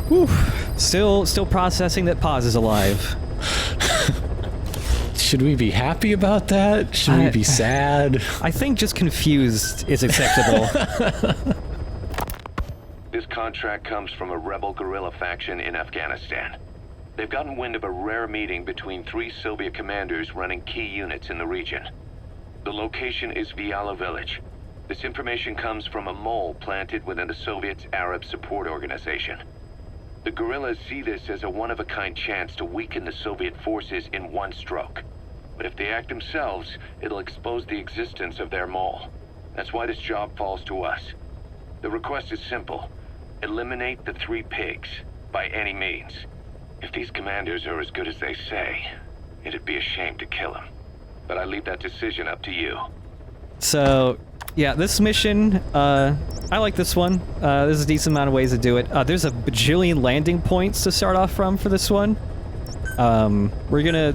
Whew. Still processing that Paz is alive. Should we be happy about that? Should we be sad? I think just confused is acceptable. This contract comes from a rebel guerrilla faction in Afghanistan. They've gotten wind of a rare meeting between 3 Soviet commanders running key units in the region. The location is Viala Village. This information comes from a mole planted within the Soviets' Arab Support Organization. The guerrillas see this as a one-of-a-kind chance to weaken the Soviet forces in one stroke. But if they act themselves, it'll expose the existence of their mole. That's why this job falls to us. The request is simple. Eliminate the 3 pigs, by any means. If these commanders are as good as they say, it'd be a shame to kill them. But I leave that decision up to you. So, yeah, this mission, I like this one. There's a decent amount of ways to do it. There's a bajillion landing points to start off from for this one. We're gonna,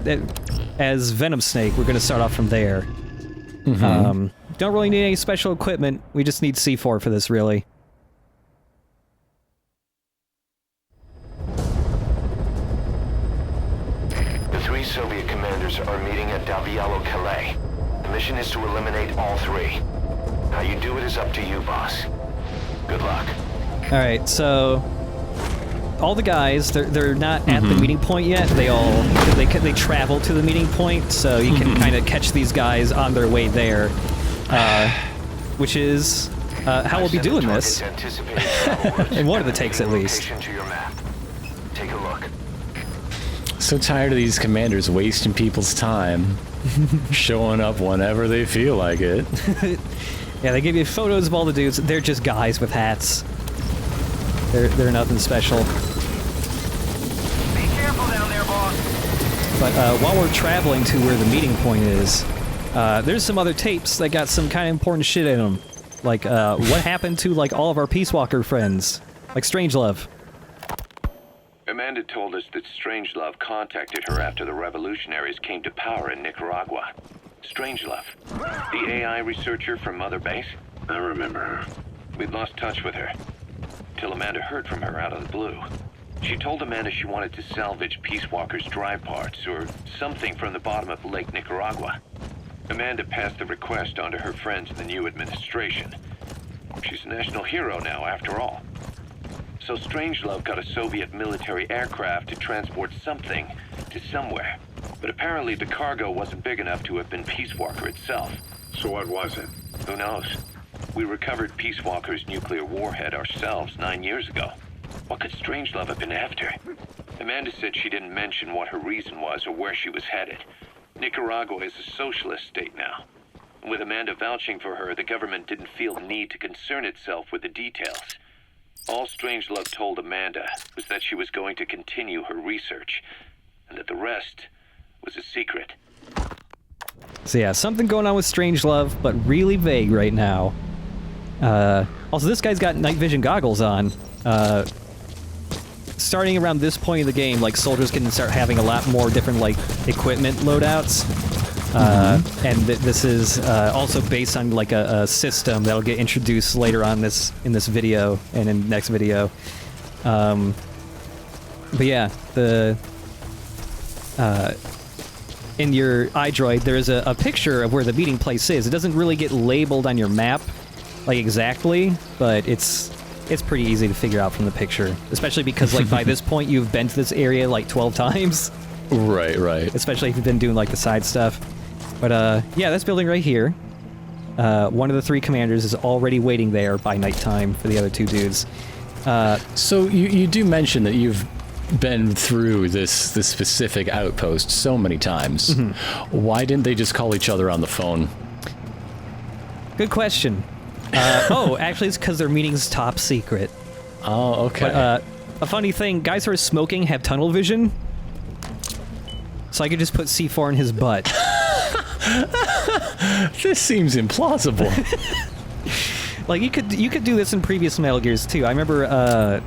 as Venom Snake, we're gonna start off from there. Mm-hmm. Don't really need any special equipment. We just need C4 for this, really. The 3 Soviet commanders are meeting at Davialo Calais. The mission is to eliminate all 3. How you do it is up to you, boss. Good luck. Alright, so all the guys, they're not at the meeting point yet. They travel to the meeting point, so you can kind of catch these guys on their way there, which is how we'll be doing this. In one of the takes, at least. Take a look. So tired of these commanders wasting people's time, showing up whenever they feel like it. Yeah, they give you photos of all the dudes. They're just guys with hats. They're nothing special. Be careful down there, boss. But while we're traveling to where the meeting point is, there's some other tapes that got some kind of important shit in them. Like, what happened to, like, all of our Peace Walker friends? Like Strangelove. Amanda told us that Strangelove contacted her after the revolutionaries came to power in Nicaragua. Strangelove, the AI researcher from Mother Base? I remember her. We'd lost touch with her, till Amanda heard from her out of the blue. She told Amanda she wanted to salvage Peace Walker's drive parts, or something from the bottom of Lake Nicaragua. Amanda passed the request on to her friends in the new administration. She's a national hero now, after all. So Strangelove got a Soviet military aircraft to transport something to somewhere. But apparently the cargo wasn't big enough to have been Peace Walker itself. So what was it? Who knows? We recovered Peace Walker's nuclear warhead ourselves 9 years ago. What could Strangelove have been after? Amanda said she didn't mention what her reason was or where she was headed. Nicaragua is a socialist state now. With Amanda vouching for her, the government didn't feel the need to concern itself with the details. All Strangelove told Amanda was that she was going to continue her research, and that the rest was a secret. So yeah, something going on with Strangelove, but really vague right now. Also, this guy's got night vision goggles on. Starting around this point in the game, like, soldiers can start having a lot more different, like, equipment loadouts. And this is also based on, like, a system that'll get introduced later on in this video and in the next video. But yeah, in your iDroid, there's a picture of where the meeting place is. It doesn't really get labeled on your map, like, exactly, but it's pretty easy to figure out from the picture. Especially because, like, by this point, you've been to this area, like, 12 times. Right, right. Especially if you've been doing, like, the side stuff. But, yeah, this building right here, one of the 3 commanders is already waiting there by nighttime for the other 2 dudes. So you do mention that you've been through this specific outpost so many times. Why didn't they just call each other on the phone? Good question. Oh, actually, it's because their meeting's top secret. Oh, okay. But, a funny thing, guys who are smoking have tunnel vision. So I could just put C4 in his butt. This seems implausible. Like, you could do this in previous Metal Gears too. I remember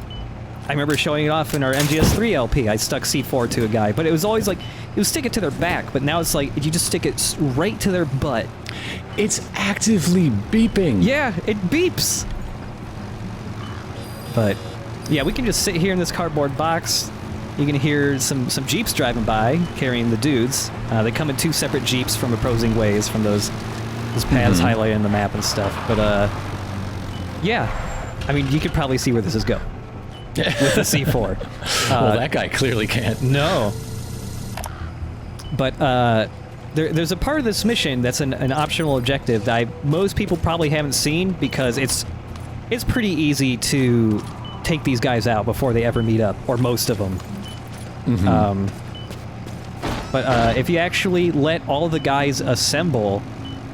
showing it off in our MGS3 LP. I stuck C4 to a guy, but it was always like, it would stick it to their back, but now it's like, you just stick it right to their butt. It's actively beeping. Yeah, it beeps. But Yeah, we can just sit here in this cardboard box. You can hear some jeeps driving by carrying the dudes. They come in 2 separate jeeps from opposing ways from those paths highlighted in the map and stuff. But yeah, I mean, you could probably see where this is going with the C4. Well, that guy clearly can't. No. But there's a part of this mission that's an optional objective that most people probably haven't seen because it's pretty easy to take these guys out before they ever meet up, or most of them. But if you actually let all the guys assemble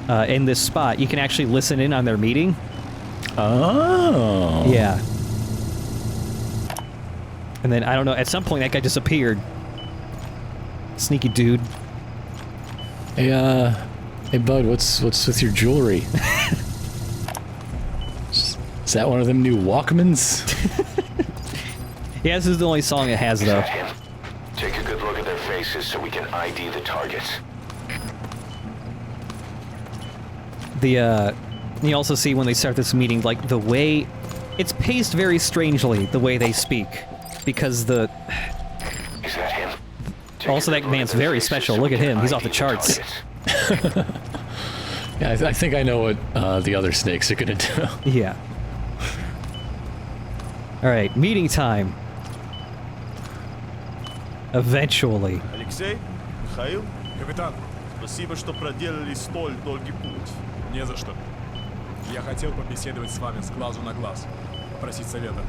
in this spot, you can actually listen in on their meeting. Oh. Yeah. And then, I don't know, at some point that guy disappeared. Sneaky dude. Hey, bud, what's with your jewelry? Is that one of them new Walkmans? Yeah, this is the only song it has, though. Is that him? Take a good look at their faces so we can ID the targets. You also see when they start this meeting, like, the way... It's paced very strangely, the way they speak. Because the... Is that him? Also, that man's very special. Look at him. He's off the charts. Yeah, I think I know what the other snakes are gonna do. Yeah. Alright, meeting time. Eventually. Алексей? Михаил? Капитан, спасибо, что проделали столь долгий путь. Не за что. Я хотел побеседовать с вами с глазу на глаз. Просить совета.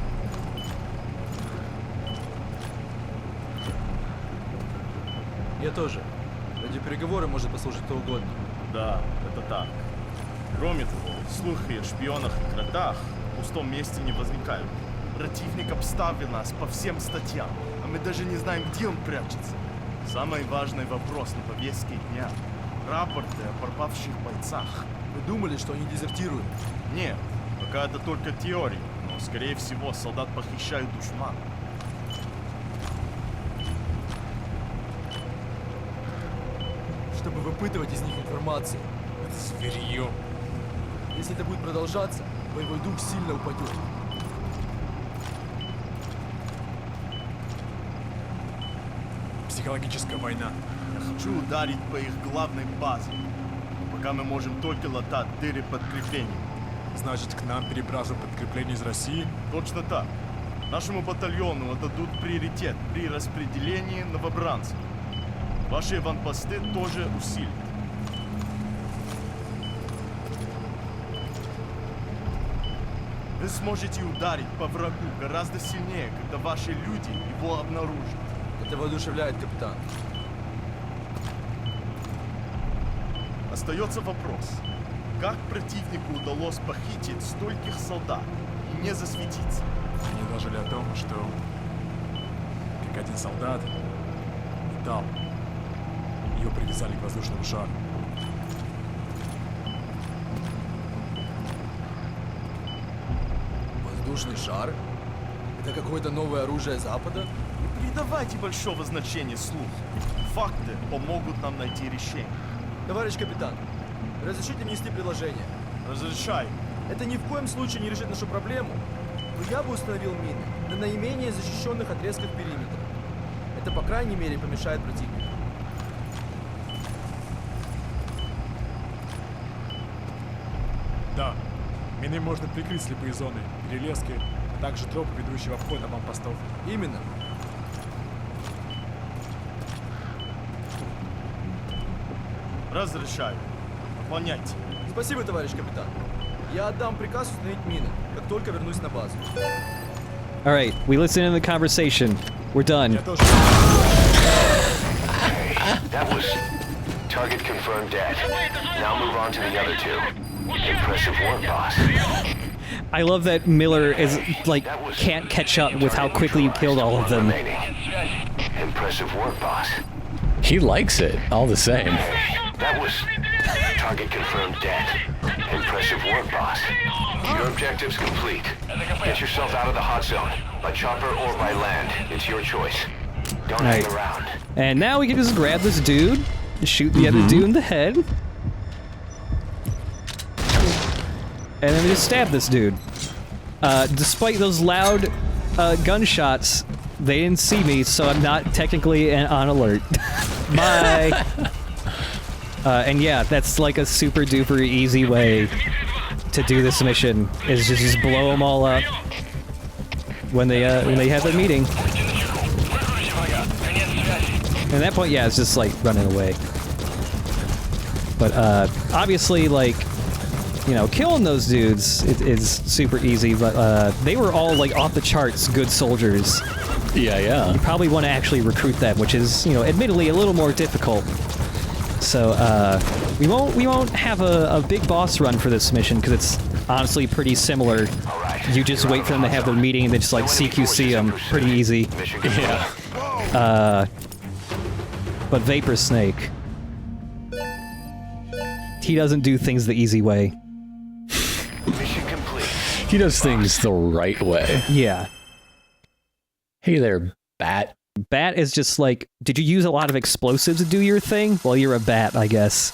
Я тоже. Ради переговоры может послужить кто угодно. Да, это так. Кроме того, слухи о шпионах и крадах в пустом месте не возникают. Противник обставил нас по всем статьям, а мы даже не знаем, где он прячется. Самый важный вопрос на повестке дня. Рапорты о пропавших бойцах. Вы думали, что они дезертируют? Нет, пока это только теория, но, скорее всего, солдат похищают душман. Чтобы выпытывать из них информацию. Это зверье. Если это будет продолжаться, боевой дух сильно упадет. Психологическая война. Я хочу ударить по их главной базе. Пока мы можем только латать дыры подкрепления. Значит, к нам перебрасывают подкрепление из России? Точно так. Нашему батальону отдадут приоритет при распределении новобранцев. Ваши аванпосты тоже усилят. Вы сможете ударить по врагу гораздо сильнее, когда ваши люди его обнаружат. Это воодушевляет, капитан. Остается вопрос. Как противнику удалось похитить стольких солдат и не засветиться? Мне доложили о том, что как один солдат летал. Его привязали к воздушному шару. Воздушный шар? Это какое-то новое оружие Запада? Не придавайте большого значения слуху. Факты помогут нам найти решение. Товарищ капитан, разрешите внести предложение? Разрешай. Это ни в коем случае не решит нашу проблему, но я бы установил мины на наименее защищенных отрезках периметра. Это, по крайней мере, помешает противнику. Да, мины можно прикрыть слепые зоны, перелески, а также тропы, ведущие в обход аванпостов. Именно. Разрешаю. Выполняйте. Спасибо, товарищ капитан. Я отдам приказ установить мины, как только вернусь на базу. Alright, we listened to the conversation. We're done. Я тоже. That was target confirmed dead. Now move on to the other two. Impressive work, boss. I love that Miller is, like, can't catch up with how quickly you killed all of them. Impressive work, boss. He likes it, all the same. That was target confirmed dead. Impressive work, boss. Your objective's complete. Get yourself out of the hot zone, by chopper or by land. It's your choice. Don't hang Right. around. And now we can just grab this dude, shoot the other dude in the head, and then we just stab this dude. Despite those loud gunshots. They didn't see me, so I'm not technically on alert. Bye! And yeah, that's like a super duper easy way to do this mission, is just blow them all up when they have their meeting. And at that point, yeah, it's just like running away. But obviously, like, you know, killing those dudes is super easy, but they were all like off the charts good soldiers. Yeah. You probably want to actually recruit them, which is, you know, admittedly a little more difficult. So we won't have a big boss run for this mission because it's honestly pretty similar. You just wait for them to have their meeting and then just like CQC them. Pretty easy. Yeah. But Vapor Snake, he doesn't do things the easy way. Mission complete. He does things the right way. Yeah. Hey there, Bat. Bat is just like, did you use a lot of explosives to do your thing? Well, you're a bat, I guess.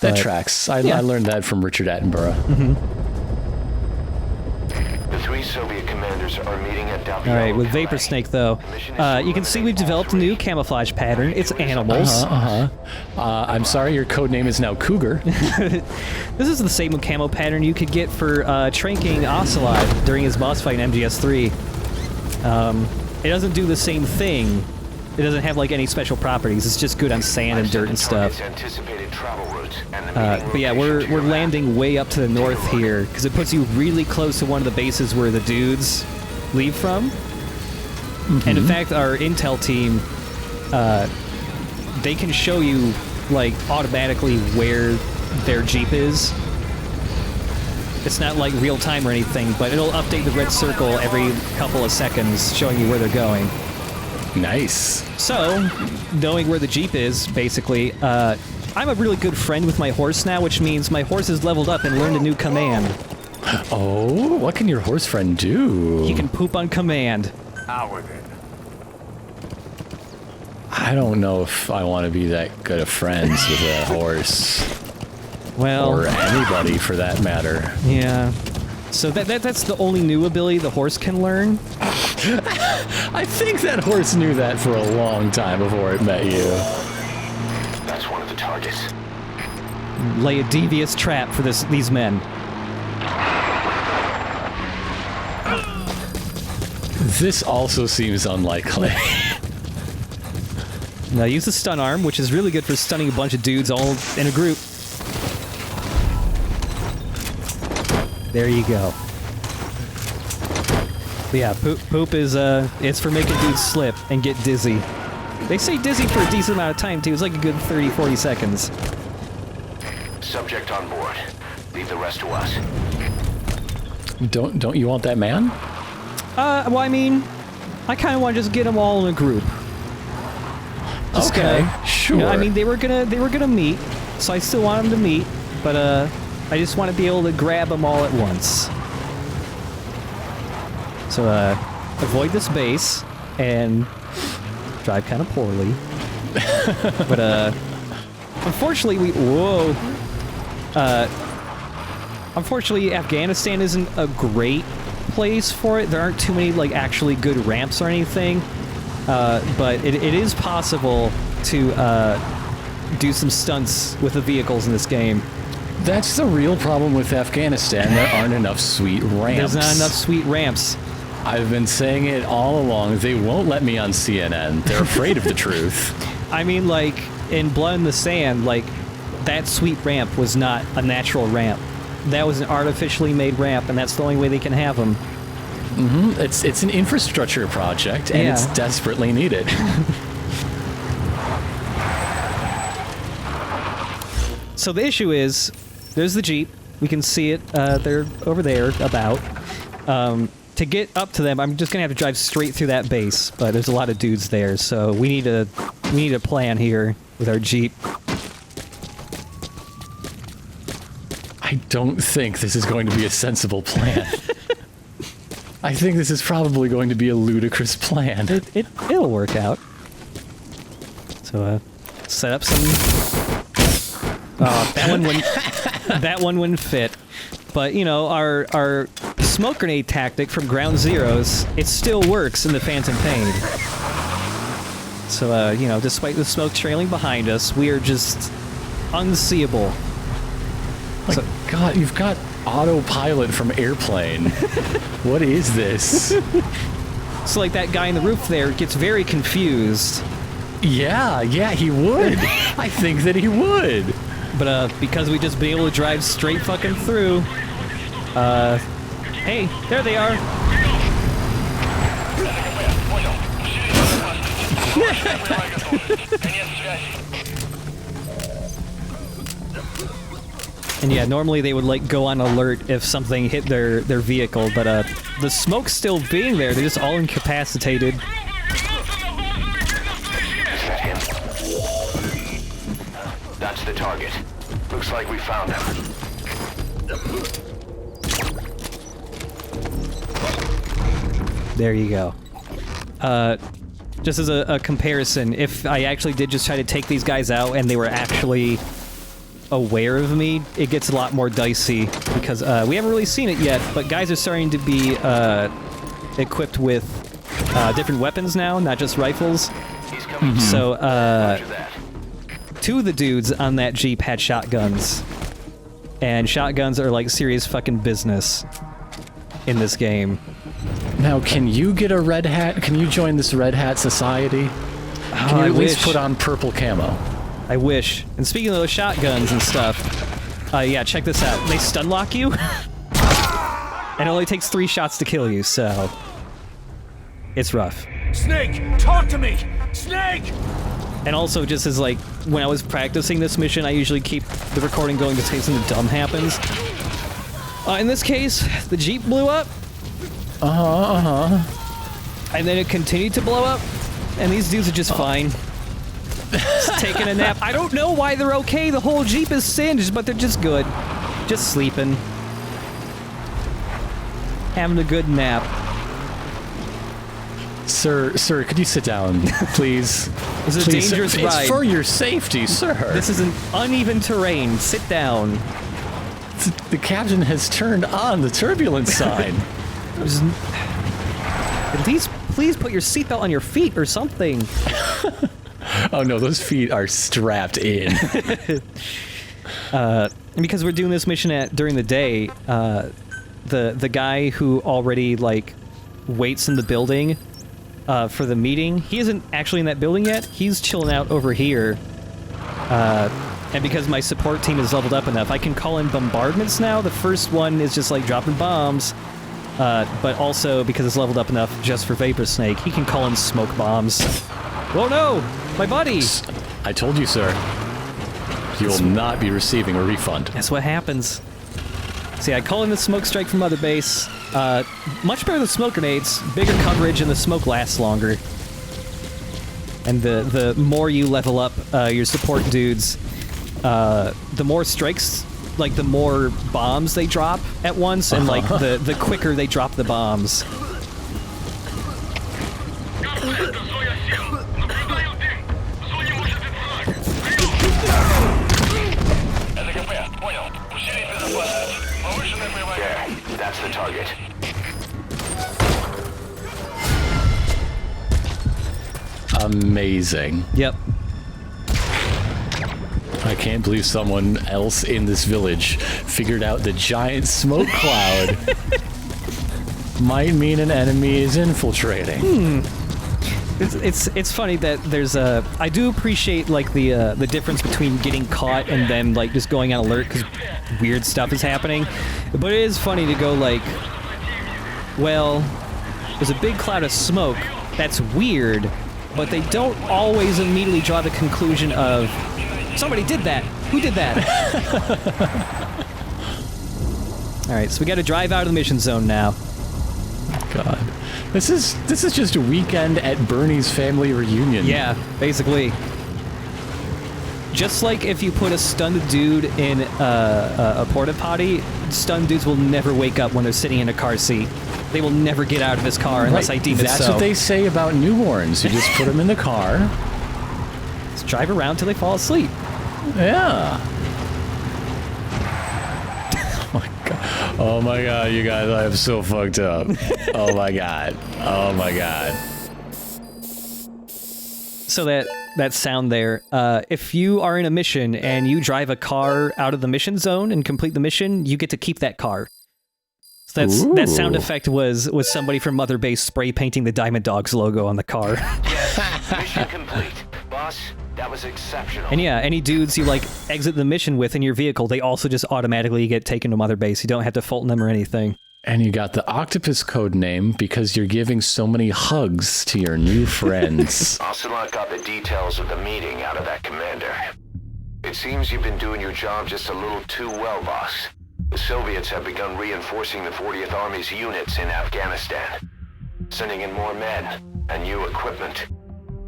That But- tracks. I yeah. learned that from Richard Attenborough. The 3 Soviet commanders are meeting at Dalbiel. Alright, with Vapor Snake, though, you can see we've developed a new camouflage pattern. It's animals. I'm sorry, your code name is now Cougar. This is the same camo pattern you could get for tranking Ocelot during his boss fight in MGS3. It doesn't do the same thing. It doesn't have like any special properties. It's just good on sand and dirt and stuff. Anticipated travel routes and the But yeah, we're landing way up to the north here because it puts you really close to one of the bases where the dudes leave from. And in fact, our intel team, they can show you like automatically where their jeep is. It's not like real time or anything, but it'll update the red circle every couple of seconds, showing you where they're going. Nice. So, knowing where the jeep is, basically, I'm a really good friend with my horse now, which means my horse is leveled up and learned a new command. Oh, what can your horse friend do? He can poop on command. I don't know if I want to be that good of friends with a horse. Well, Or anybody, for that matter. yeah. So that's the only new ability the horse can learn. I think that horse knew that for a long time before it met you. That's one of the targets. Lay a devious trap for these men. This also seems unlikely. Now use the stun arm, which is really good for stunning a bunch of dudes all in a group. There you go. But yeah, poop is it's for making dudes slip and get dizzy. They say dizzy for a decent amount of time too. It's like a good 30-40 seconds. Subject on board. Leave the rest to us. Don't you want that man? Well, I mean, I kind of want to just get them all in a group. Just Okay, gonna- sure. You know, I mean, they were gonna meet, so I still want them to meet, but I just want to be able to grab them all at once. So avoid this base and drive kind of poorly. But unfortunately unfortunately Afghanistan isn't a great place for it. There aren't too many like actually good ramps or anything. But it is possible to do some stunts with the vehicles in this game. That's the real problem with Afghanistan. There aren't enough sweet ramps. There's not enough sweet ramps. I've been saying it all along. They won't let me on CNN. They're afraid of the truth. I mean, like, in Blood in the Sand, like, that sweet ramp was not a natural ramp. That was an artificially made ramp, and that's the only way they can have them. It's an infrastructure project, and it's Yeah. desperately needed. So the issue is, there's the Jeep. We can see it. They're over there, about. To get up to them, I'm just gonna have to drive straight through that base, but there's a lot of dudes there, so we need a plan here with our Jeep. I don't think this is going to be a sensible plan. I think this is probably going to be a ludicrous plan. It'll work out. So, set up some... that one wouldn't fit. But, you know, our smoke grenade tactic from Ground Zeroes, it still works in the Phantom Pain. So, you know, despite the smoke trailing behind us, we are just unseeable. My God, you've got autopilot from Airplane. What is this? So, like, that guy in the roof there gets very confused. Yeah, he would. I think that he would. But, because we just been able to drive straight fucking through, hey, there they are. And yeah, normally they would like go on alert if something hit their vehicle, but the smoke's still being there. They're just all incapacitated. That's the target. Looks like we found him. There you go. Just as a comparison, if I actually did just try to take these guys out and they were actually aware of me, it gets a lot more dicey because we haven't really seen it yet, but guys are starting to be equipped with different weapons now, not just rifles. So, two of the dudes on that Jeep had shotguns. And shotguns are like serious fucking business in this game. Now, can you get a red hat? Can you join this red hat society? Can you at least put on purple camo? I wish. And speaking of those shotguns and stuff, yeah, check this out. They stun lock you, and it only takes 3 shots to kill you, so it's rough. Snake, talk to me! Snake! And also, just as like, when I was practicing this mission, I usually keep the recording going just in case something dumb happens. In this case, the Jeep blew up. And then it continued to blow up, and these dudes are just fine. Just taking a nap. I don't know why they're okay. The whole Jeep is singed, but they're just good. Just sleeping. Having a good nap. Sir, could you sit down, please? It's a Please, dangerous sir. ride. It's for your safety, sir. This is an uneven terrain. Sit down. The captain has turned on the turbulence sign. At least, please put your seatbelt on your feet or something. Oh no, those feet are strapped in. And because we're doing this mission during the day, the guy who already like waits in the building for the meeting, he isn't actually in that building yet. He's chilling out over here. And because my support team is leveled up enough, I can call in bombardments now. The first one is just like dropping bombs. But also, because it's leveled up enough just for Vapor Snake, he can call in smoke bombs. Oh no! My buddy! I told you, sir. You will not be receiving a refund. That's what happens. See, I call in the smoke strike from Mother Base. Much better than smoke grenades. Bigger coverage and the smoke lasts longer. And the more you level up your support dudes, the more strikes, like the more bombs they drop at once, and like the quicker they drop the bombs. There, that's the target. Amazing. Yep. I can't believe someone else in this village figured out the giant smoke cloud might mean an enemy is infiltrating. It's funny that there's a... I do appreciate, like, the difference between getting caught and then, like, just going on alert because weird stuff is happening. But it is funny to go, like, well, there's a big cloud of smoke. That's weird. But they don't always immediately draw the conclusion of, somebody did that. Who did that? Alright, so we gotta drive out of the mission zone now. God. This is just a weekend at Bernie's family reunion. Yeah, basically. Just like if you put a stunned dude in a porta potty, stunned dudes will never wake up when they're sitting in a car seat. They will never get out of his car unless I deem it so. That's what they say about newborns. You just put them in the car. Just drive around till they fall asleep. Yeah. Oh my God. Oh my god, you guys, I am so fucked up. Oh my god. Oh my god. So that sound there, if you are in a mission and you drive a car out of the mission zone and complete the mission, you get to keep that car. So that sound effect was somebody from Mother Base spray painting the Diamond Dogs logo on the car. Yes, mission complete. Boss, that was exceptional. And yeah, any dudes you like exit the mission with in your vehicle, they also just automatically get taken to Mother Base. You don't have to Fulton them or anything. And you got the octopus code name because you're giving so many hugs to your new friends. Ocelot got the details of the meeting out of that commander. It seems you've been doing your job just a little too well, boss. The Soviets have begun reinforcing the 40th Army's units in Afghanistan, sending in more men and new equipment.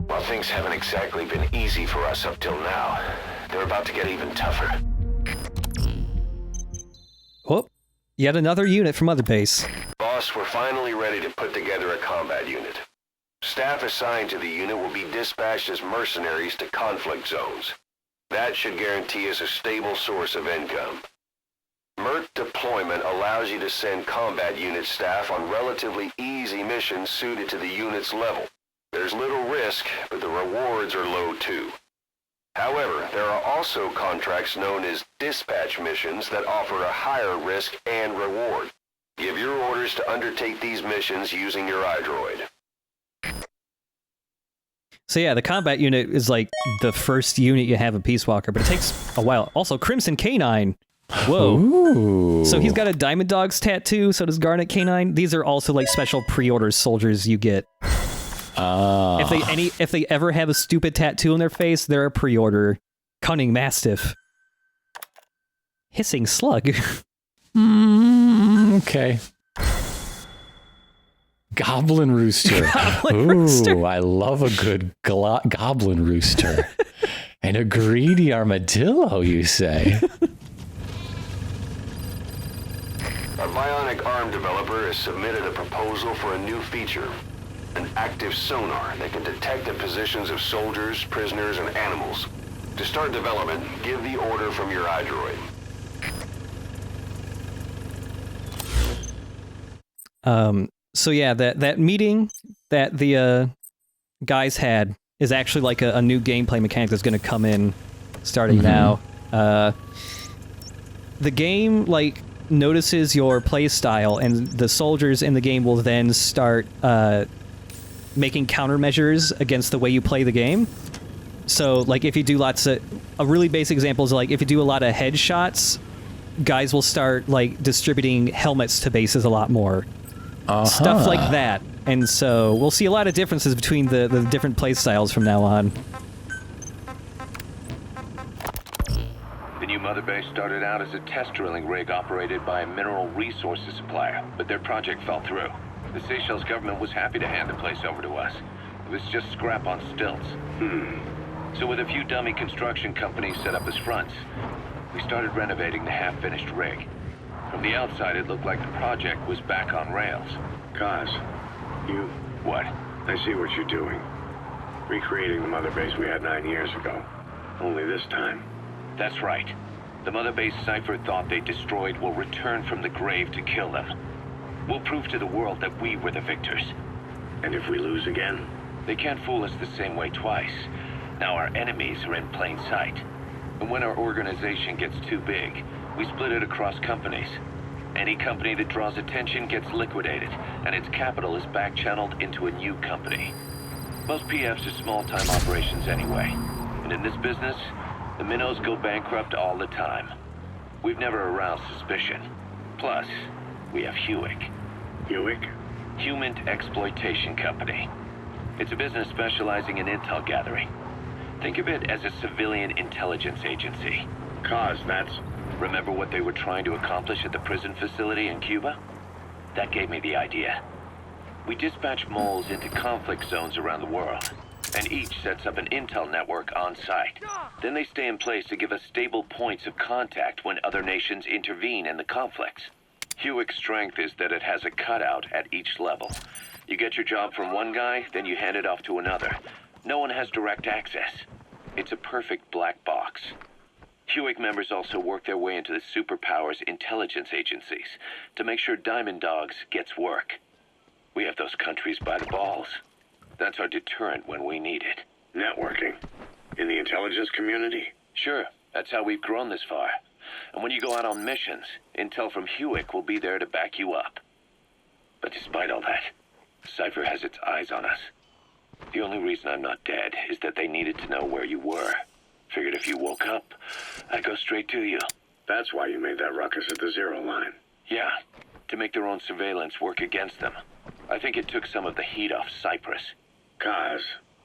While things haven't exactly been easy for us up till now, they're about to get even tougher. Whoop. Yet another unit from Mother Base. Boss, we're finally ready to put together a combat unit. Staff assigned to the unit will be dispatched as mercenaries to conflict zones. That should guarantee us a stable source of income. MERT deployment allows you to send combat unit staff on relatively easy missions suited to the unit's level. There's little risk, but the rewards are low too. However, there are also contracts known as dispatch missions that offer a higher risk and reward. Give your orders to undertake these missions using your iDroid. So yeah, the combat unit is like the first unit you have in Peace Walker, but it takes a while. Also, Crimson Canine. Whoa. Ooh. So he's got a Diamond Dogs tattoo, so does Garnet Canine. These are also like special pre-order soldiers you get. If they ever have a stupid tattoo on their face, they're a pre-order. Cunning Mastiff. Hissing Slug. Okay. Goblin Rooster. Ooh, I love a good goblin rooster. And a greedy armadillo, you say? A bionic arm developer has submitted a proposal for a new feature. An active sonar that can detect the positions of soldiers, prisoners, and animals. To start development, give the order from your iDroid. So yeah, that meeting that the guys had is actually like a new gameplay mechanic that's going to come in starting now. The game like notices your play style, and the soldiers in the game will then start making countermeasures against the way you play the game. So like if you do lots of a really basic example is like if you do a lot of headshots, guys will start like distributing helmets to bases a lot more. Stuff like that. And so we'll see a lot of differences between the different play styles from now on. The new Mother Base started out as a test drilling rig operated by a mineral resources supplier, but their project fell through. The Seychelles government was happy to hand the place over to us. It was just scrap on stilts. So with a few dummy construction companies set up as fronts, we started renovating the half-finished rig. From the outside, it looked like the project was back on rails. Kaz, you... What? I see what you're doing. Recreating the Mother Base we had 9 years ago. Only this time. That's right. The Mother Base Cypher thought they destroyed will return from the grave to kill them. We'll prove to the world that we were the victors. And if we lose again? They can't fool us the same way twice. Now our enemies are in plain sight. And when our organization gets too big, we split it across companies. Any company that draws attention gets liquidated, and its capital is back-channeled into a new company. Most PFs are small-time operations anyway. And in this business, the minnows go bankrupt all the time. We've never aroused suspicion. Plus, we have Hewick. Hewick? Human Exploitation Company. It's a business specializing in intel gathering. Think of it as a civilian intelligence agency. Kaz, that's... Remember what they were trying to accomplish at the prison facility in Cuba? That gave me the idea. We dispatch moles into conflict zones around the world, and each sets up an intel network on site. Then they stay in place to give us stable points of contact when other nations intervene in the conflicts. Hewick's strength is that it has a cutout at each level. You get your job from one guy, then you hand it off to another. No one has direct access. It's a perfect black box. Hewick members also work their way into the superpowers intelligence agencies to make sure Diamond Dogs gets work. We have those countries by the balls. That's our deterrent when we need it. Networking. In the intelligence community? Sure, that's how we've grown this far. And when you go out on missions, intel from Hewick will be there to back you up. But despite all that, Cypher has its eyes on us. The only reason I'm not dead is that they needed to know where you were. Figured if you woke up, I'd go straight to you. That's why you made that ruckus at the Zero line. Yeah, to make their own surveillance work against them. I think it took some of the heat off Cyprus. Kaz.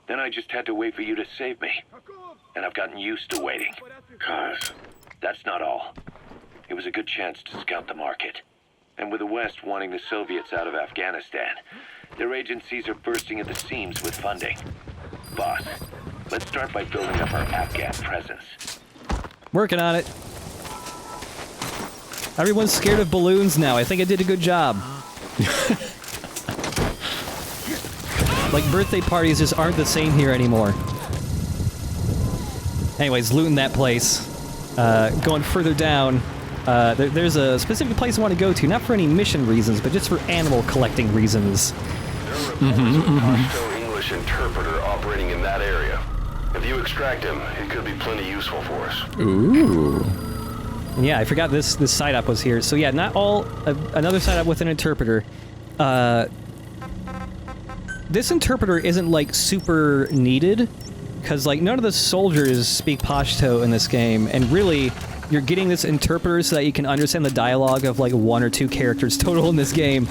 Then I just had to wait for you to save me. And I've gotten used to waiting. Kaz. That's not all. It was a good chance to scout the market. And with the West wanting the Soviets out of Afghanistan, their agencies are bursting at the seams with funding. Boss, let's start by building up our Afghan presence. Working on it. Everyone's scared of balloons now. I think I did a good job. Like, birthday parties just aren't the same here anymore. Anyways, looting that place. Going further down, there's a specific place I want to go to, not for any mission reasons, but just for animal collecting reasons. There are reports of a Pashto English interpreter operating in that area. If you extract him, it could be plenty useful for us. Ooh. Yeah, I forgot this side up was here. So yeah, not all... another side up with an interpreter. This interpreter isn't, like, super needed, because, like, none of the soldiers speak Pashto in this game, and really, you're getting this interpreter so that you can understand the dialogue of, like, 1 or 2 characters total in this game.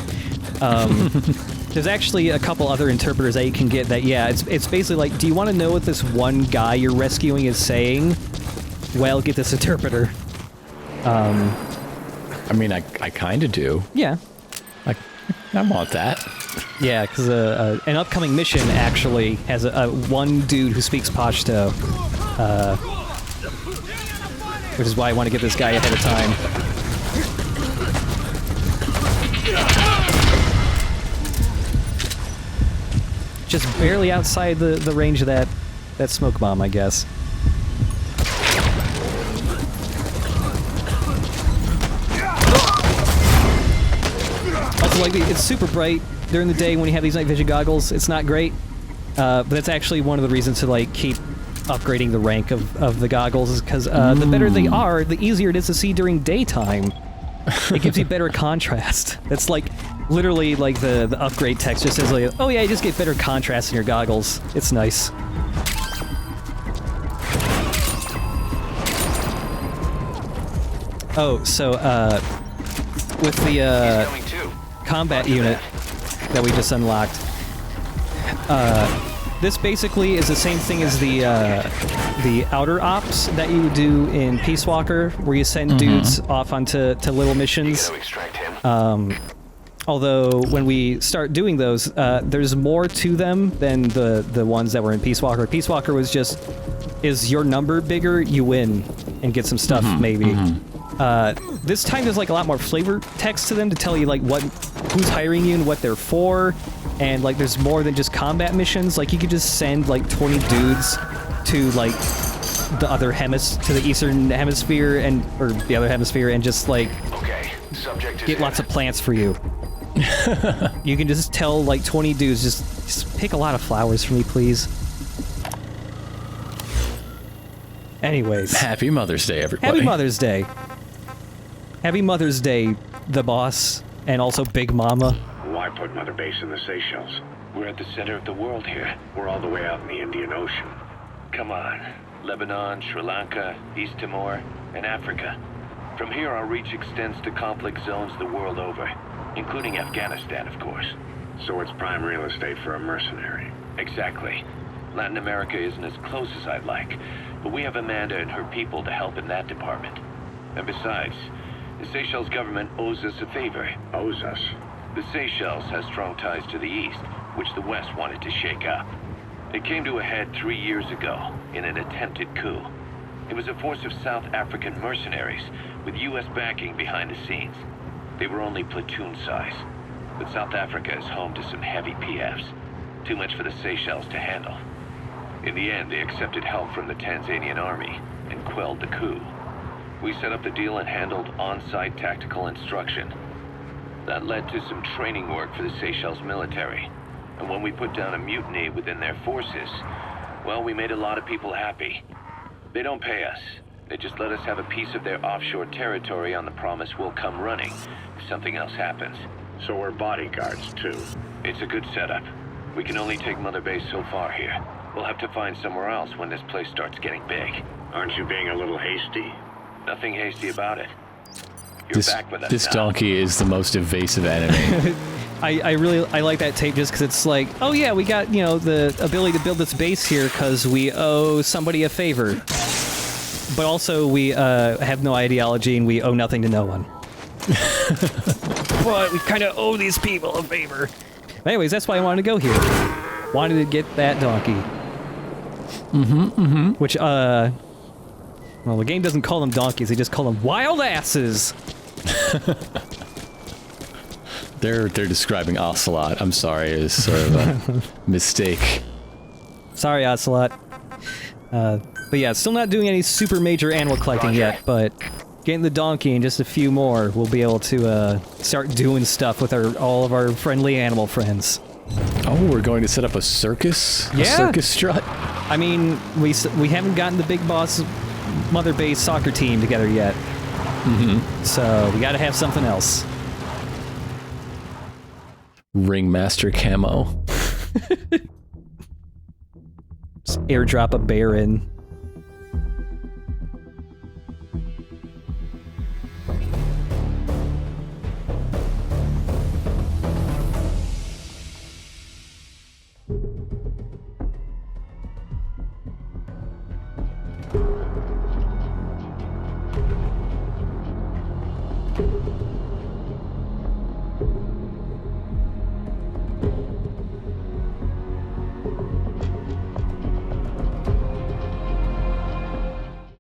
There's actually a couple other interpreters that you can get that, yeah, it's basically like, do you want to know what this one guy you're rescuing is saying? Well, get this interpreter. I mean, I kind of do. Yeah. I want that. Yeah, because an upcoming mission actually has a one dude who speaks Pashto, which is why I want to get this guy ahead of time. Just barely outside the range of that smoke bomb, I guess. Also, like, it's super bright during the day when you have these night vision goggles. It's not great, but that's actually one of the reasons to, like, keep upgrading the rank of the goggles, is because the better they are, the easier it is to see during daytime. It gives you better contrast. That's, like, literally, like, the upgrade text just says, like, oh yeah, you just get better contrast in your goggles. It's nice. Oh, so, with the, combat unit that we just unlocked. This basically is the same thing as the outer ops that you do in Peace Walker, where you send dudes off onto little missions. Although when we start doing those, there's more to them than the ones that were in Peace Walker. Peace Walker was just, is your number bigger, you win and get some stuff, maybe. This time there's, like, a lot more flavor text to them to tell you, like, who's hiring you and what they're for, and, like, there's more than just combat missions. Like, you could just send, like, 20 dudes to, like, the other to the eastern hemisphere or the other hemisphere, and just, like, get lots of plants for you. You can just tell, like, 20 dudes, just pick a lot of flowers for me, please. Anyways. Happy Mother's Day, everybody. Happy Mother's Day. Happy Mother's Day, the boss, and also Big Mama. Why put Mother Base in the Seychelles? We're at the center of the world here. We're all the way out in the Indian Ocean. Come on. Lebanon, Sri Lanka, East Timor, and Africa. From here, our reach extends to conflict zones the world over, including Afghanistan, of course. So it's prime real estate for a mercenary. Exactly. Latin America isn't as close as I'd like, but we have Amanda and her people to help in that department. And besides, the Seychelles government owes us a favor. Owes us? The Seychelles has strong ties to the east, which the West wanted to shake up. It came to a head 3 years ago in an attempted coup. It was a force of South African mercenaries with U.S. backing behind the scenes. They were only platoon size, but South Africa is home to some heavy PFs. Too much for the Seychelles to handle. In the end, they accepted help from the Tanzanian army and quelled the coup. We set up the deal and handled on-site tactical instruction. That led to some training work for the Seychelles military. And when we put down a mutiny within their forces, well, we made a lot of people happy. They don't pay us. They just let us have a piece of their offshore territory on the promise we'll come running if something else happens. So we're bodyguards, too. It's a good setup. We can only take Mother Base so far here. We'll have to find somewhere else when this place starts getting big. Aren't you being a little hasty? Nothing hasty about it. You're back with us This now. donkey is the most evasive enemy. I like that tape just because it's like, oh yeah, we got, you know, the ability to build this base here because we owe somebody a favor. But also we have no ideology and we owe nothing to no one. But we kind of owe these people a favor. But anyways, that's why I wanted to go here. Wanted to get that donkey. Which, well, the game doesn't call them donkeys, they just call them wild asses. They're describing Ocelot. I'm sorry, it's sort of a mistake. Sorry, Ocelot. But yeah, still not doing any super major animal collecting yet, but getting the donkey and just a few more, we'll be able to start doing stuff with all of our friendly animal friends. Oh, we're going to set up a circus? Yeah. A circus strut? I mean, we haven't gotten the Big Boss Mother Base soccer team together yet. So we gotta have something else. Ringmaster camo. Just airdrop a bear in.